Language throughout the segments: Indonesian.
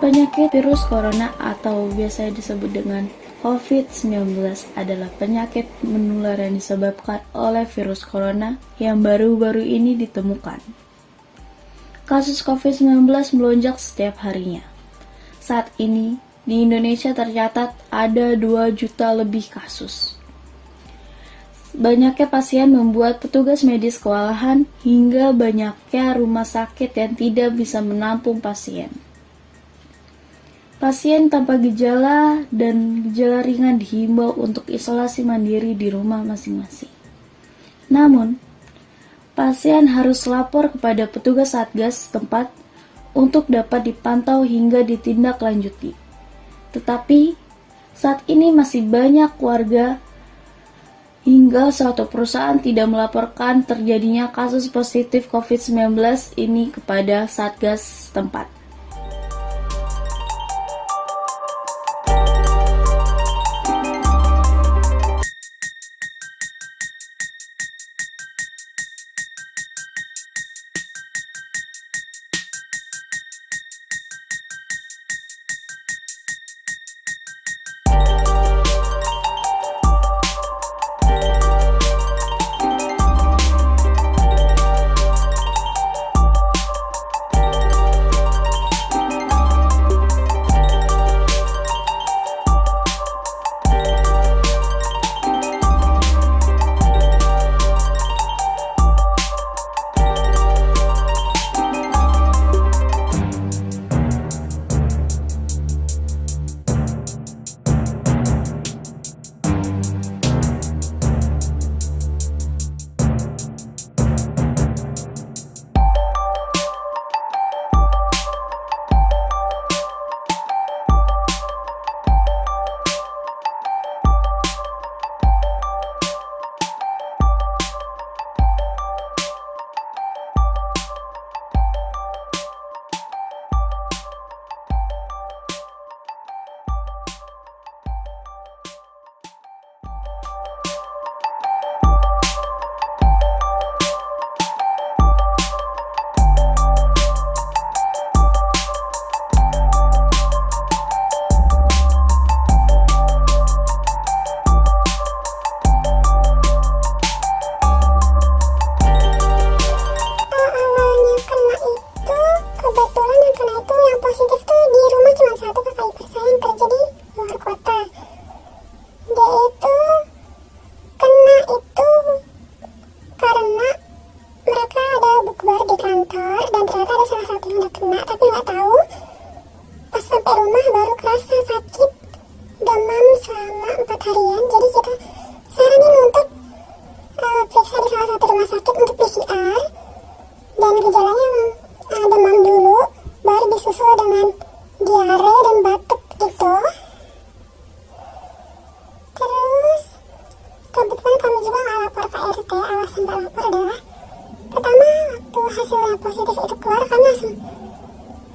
Penyakit virus corona atau biasa disebut dengan COVID-19 adalah penyakit menular yang disebabkan oleh virus corona yang baru-baru ini ditemukan. Kasus COVID-19 melonjak setiap harinya. Saat ini, di Indonesia tercatat ada 2 juta lebih kasus. Banyaknya pasien membuat petugas medis kewalahan hingga banyaknya rumah sakit yang tidak bisa menampung pasien. Pasien tanpa gejala dan gejala ringan dihimbau untuk isolasi mandiri di rumah masing-masing. Namun, pasien harus lapor kepada petugas Satgas setempat untuk dapat dipantau hingga ditindaklanjuti. Tetapi, saat ini masih banyak warga hingga suatu perusahaan tidak melaporkan terjadinya kasus positif COVID-19 ini kepada Satgas setempat.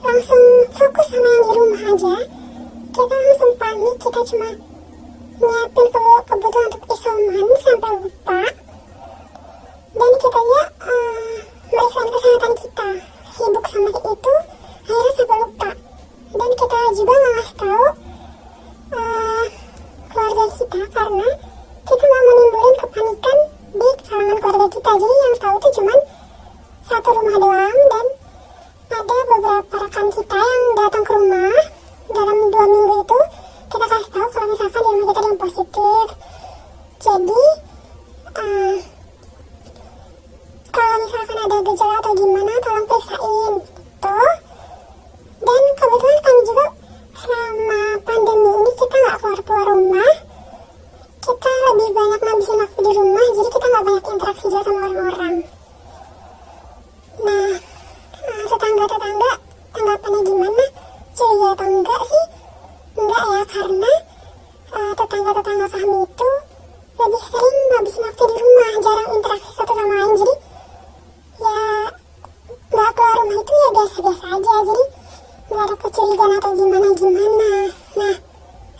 Langsung fokus sama yang di rumah aja. Kita langsung panik, kita cuma nyiapin kebutuhan untuk isoman sampai lupa. Dan kita ya meriksa kesehatan kita, sibuk sama itu, akhirnya sampai lupa. Dan kita juga ngasih tahu keluarga kita karena kita nggak menimbulin kepanikan di kalangan keluarga kita. Jadi yang tahu itu cuma satu rumah doang, dan ada beberapa rekan kita yang datang ke rumah dalam 2 minggu itu. Kita kasih tahu kalau misalkan di rumah kita ada yang positif. Jadi kalau misalkan ada gejala atau gimana, tolong periksain gitu. Dan kebetulan kami juga selama pandemi ini kita nggak keluar rumah. Kita lebih banyak ngabisin waktu di rumah, jadi kita nggak banyak interaksi juga sama orang-orang. Nah, tetangga-tetangga tanggapannya gimana? Curiga atau enggak sih? Enggak ya, karena tetangga-tetangga kami itu lebih sering ngabisin waktu di rumah, jarang interaksi satu sama lain. Jadi ya nggak keluar rumah itu ya biasa-biasa aja. Jadi nggak ada kecurigaan atau gimana-gimana. Nah,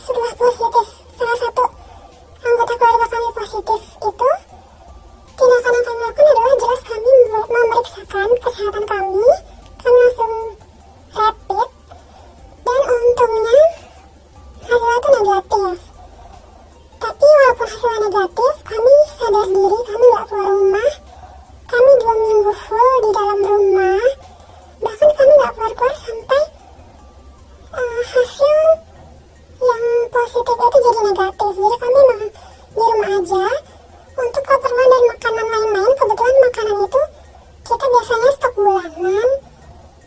setelah positif, salah satu anggota keluarga kami positif itu, tindakan yang kami lakukan adalah jelas kami memeriksakan kesehatan kami. Kami langsung rapid, dan full di dalam rumah. Bahkan kami nggak keluar-keluar sampai hasil yang positif itu jadi negatif. Jadi kami memang di rumah aja. Untuk keperluan dan makanan lain-lain, kebetulan makanan itu kita biasanya stok bulanan.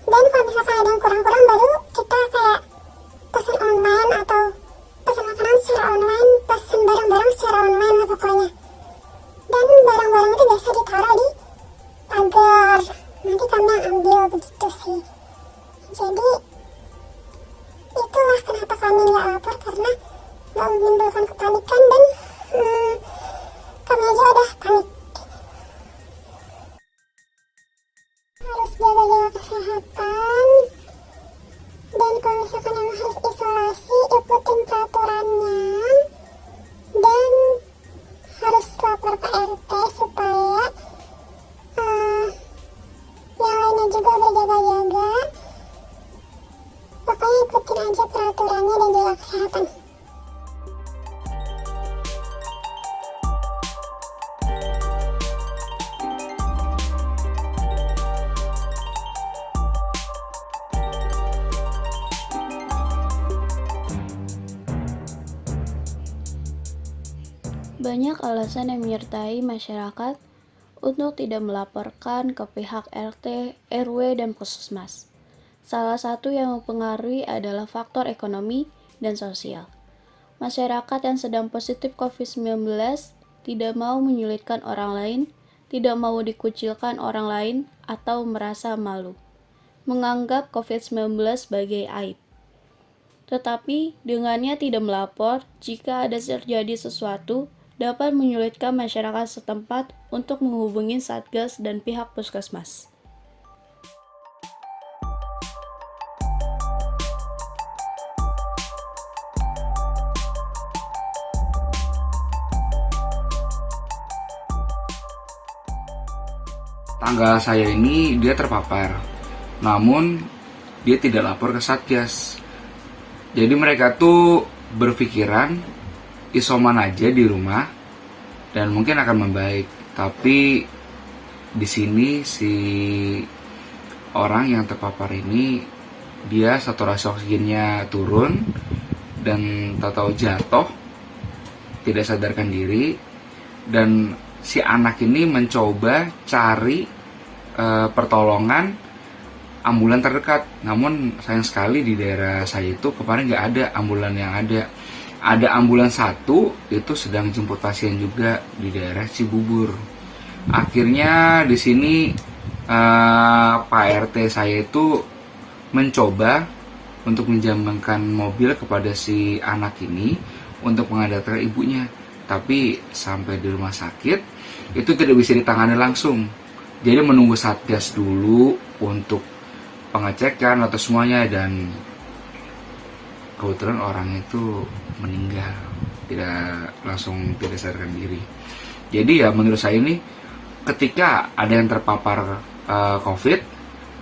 Dan kalau misalkan ada yang kurang-kurang, baru kita kayak pesan online atau pesan makanan secara online, pesan barang-barang secara online lah pokoknya. Dan barang-barang itu biasa ditaruh di pagar, nanti kami yang ambil, begitu sih. Jadi itulah kenapa kami nggak lapor, karena nggak menimbulkan kepanikan dan kami aja udah panik. Harus jaga-jaga kesehatan, dan kalau misalkan yang harus isolasi, ikutin peraturannya, dan harus lapor ke RT supaya yang lainnya juga berjaga-jaga. Pokoknya ikutin aja peraturannya dan jaga kesehatan. Banyak alasan yang menyertai masyarakat untuk tidak melaporkan ke pihak RT, RW, dan Puskesmas. Salah satu yang mempengaruhi adalah faktor ekonomi dan sosial. Masyarakat yang sedang positif COVID-19 tidak mau menyulitkan orang lain, tidak mau dikucilkan orang lain, atau merasa malu, menganggap COVID-19 sebagai aib. Tetapi dengannya tidak melapor jika ada terjadi sesuatu dapat menyulitkan masyarakat setempat untuk menghubungi Satgas dan pihak Puskesmas. Tangga saya ini dia terpapar, namun dia tidak lapor ke Satgas. Jadi mereka tuh berpikiran isoman aja di rumah dan mungkin akan membaik. Tapi di sini si orang yang terpapar ini dia saturasi oksigennya turun dan tahu jatuh, tidak sadarkan diri, dan si anak ini mencoba cari pertolongan ambulan terdekat. Namun sayang sekali di daerah saya itu kemarin nggak ada ambulan yang ada. Ada ambulan satu itu sedang jemput pasien juga di daerah Cibubur. Akhirnya di sini Pak RT saya itu mencoba untuk menjamankan mobil kepada si anak ini untuk mengantarkan ibunya. Tapi sampai di rumah sakit itu tidak bisa ditangani langsung. Jadi menunggu Satgas dulu untuk pengecekan atau semuanya, dan kebetulan orang itu meninggal, tidak sadarkan diri. Jadi ya menurut saya ini ketika ada yang terpapar COVID,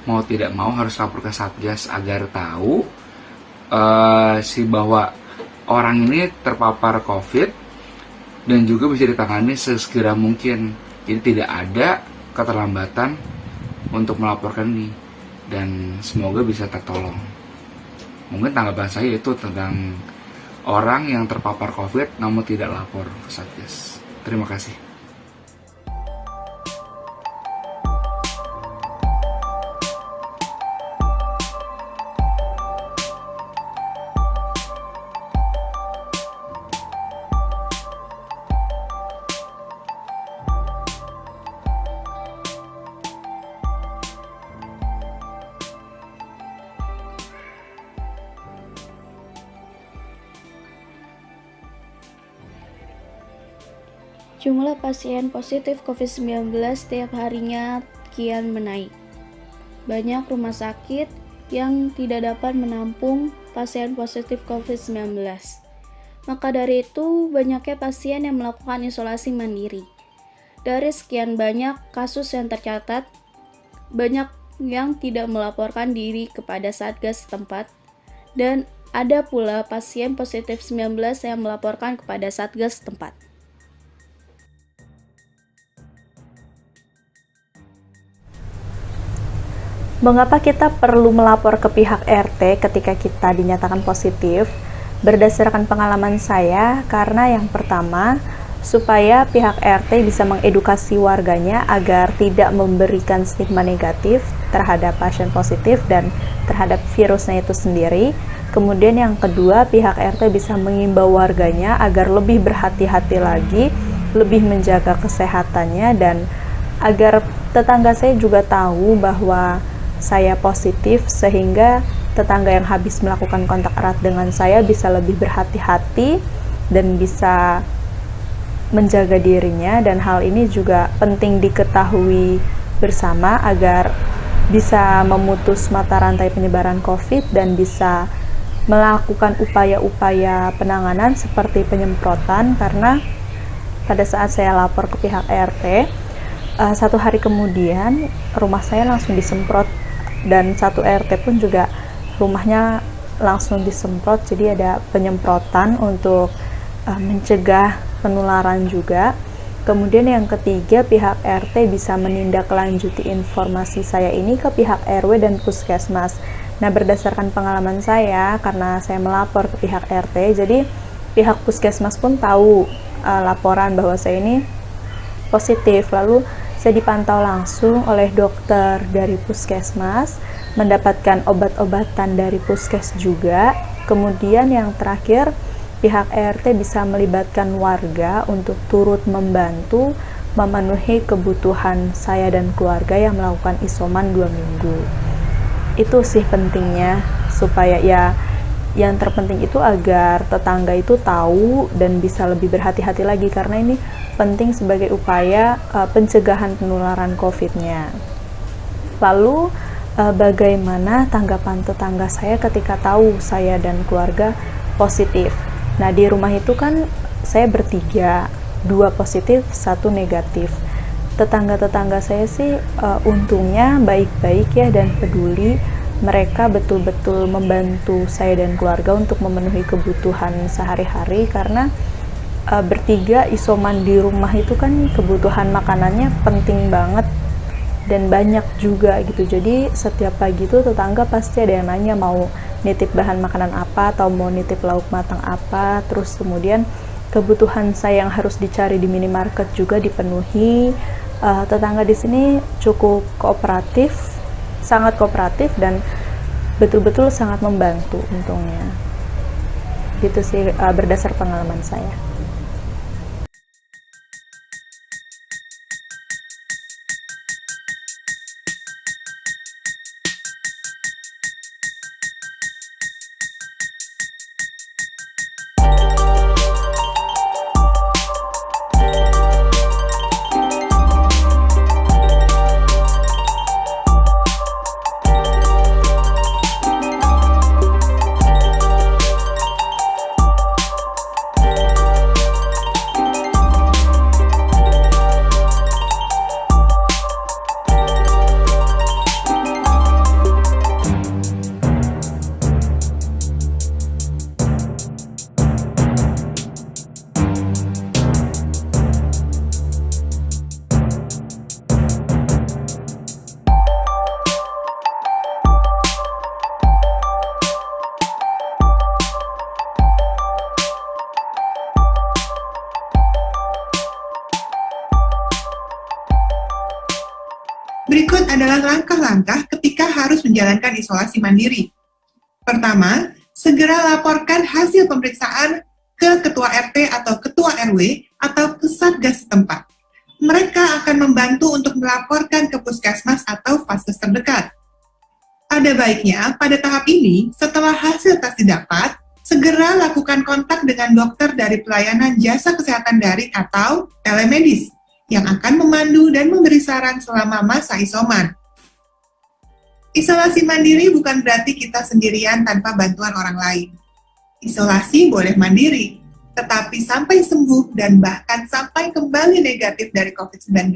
mau tidak mau harus lapor ke Satgas agar tahu bahwa orang ini terpapar COVID dan juga bisa ditangani sesegera mungkin. Jadi tidak ada keterlambatan untuk melaporkan ini, dan semoga bisa tertolong. Mungkin tanggapan saya itu tentang orang yang terpapar COVID namun tidak lapor ke Satgas. Terima kasih. Jumlah pasien positif COVID-19 setiap harinya kian menaik. Banyak rumah sakit yang tidak dapat menampung pasien positif COVID-19. Maka dari itu, banyaknya pasien yang melakukan isolasi mandiri. Dari sekian banyak kasus yang tercatat, banyak yang tidak melaporkan diri kepada Satgas setempat, dan ada pula pasien positif 19 yang melaporkan kepada Satgas setempat. Mengapa kita perlu melapor ke pihak RT ketika kita dinyatakan positif? Berdasarkan pengalaman saya, karena yang pertama, supaya pihak RT bisa mengedukasi warganya agar tidak memberikan stigma negatif terhadap pasien positif dan terhadap virusnya itu sendiri. Kemudian yang kedua, pihak RT bisa mengimbau warganya agar lebih berhati-hati lagi, lebih menjaga kesehatannya, dan agar tetangga saya juga tahu bahwa saya positif, sehingga tetangga yang habis melakukan kontak erat dengan saya bisa lebih berhati-hati dan bisa menjaga dirinya. Dan hal ini juga penting diketahui bersama agar bisa memutus mata rantai penyebaran COVID dan bisa melakukan upaya-upaya penanganan seperti penyemprotan. Karena pada saat saya lapor ke pihak RT, 1 hari kemudian rumah saya langsung disemprot, dan 1 RT pun juga rumahnya langsung disemprot. Jadi ada penyemprotan untuk mencegah penularan juga. Kemudian yang ketiga, pihak RT bisa menindaklanjuti informasi saya ini ke pihak RW dan puskesmas. Nah, berdasarkan pengalaman saya, karena saya melapor ke pihak RT, jadi pihak puskesmas pun tahu laporan bahwa saya ini positif. Lalu saya dipantau langsung oleh dokter dari puskesmas, mendapatkan obat-obatan dari puskes juga. Kemudian yang terakhir, pihak RT bisa melibatkan warga untuk turut membantu memenuhi kebutuhan saya dan keluarga yang melakukan isoman 2 minggu. Itu sih pentingnya, supaya ya yang terpenting itu agar tetangga itu tahu dan bisa lebih berhati-hati lagi, karena ini penting sebagai upaya pencegahan penularan COVID-nya. Lalu bagaimana tanggapan tetangga saya ketika tahu saya dan keluarga positif? Nah, di rumah itu kan saya bertiga, 2 positif, 1 negatif. Tetangga-tetangga saya sih untungnya baik-baik ya dan peduli. Mereka betul-betul membantu saya dan keluarga untuk memenuhi kebutuhan sehari-hari, karena bertiga isoman di rumah itu kan kebutuhan makanannya penting banget dan banyak juga gitu. Jadi setiap pagi itu tetangga pasti ada yang nanya mau nitip bahan makanan apa atau mau nitip lauk matang apa. Terus kemudian kebutuhan saya yang harus dicari di minimarket juga dipenuhi. Tetangga di sini cukup kooperatif, sangat kooperatif, dan betul-betul sangat membantu untungnya. Gitu sih berdasar pengalaman saya. Berikut adalah langkah-langkah ketika harus menjalankan isolasi mandiri. Pertama, segera laporkan hasil pemeriksaan ke Ketua RT atau Ketua RW atau ke Satgas setempat. Mereka akan membantu untuk melaporkan ke puskesmas atau vaskes terdekat. Ada baiknya pada tahap ini, setelah hasil tes didapat, segera lakukan kontak dengan dokter dari pelayanan jasa kesehatan daring atau telemedis yang akan memandu dan memberi saran selama masa isoman. Isolasi mandiri bukan berarti kita sendirian tanpa bantuan orang lain. Isolasi boleh mandiri, tetapi sampai sembuh dan bahkan sampai kembali negatif dari COVID-19,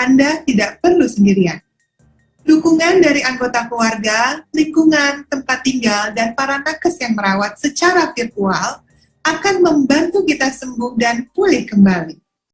Anda tidak perlu sendirian. Dukungan dari anggota keluarga, lingkungan, tempat tinggal, dan para nakes yang merawat secara virtual akan membantu kita sembuh dan pulih kembali.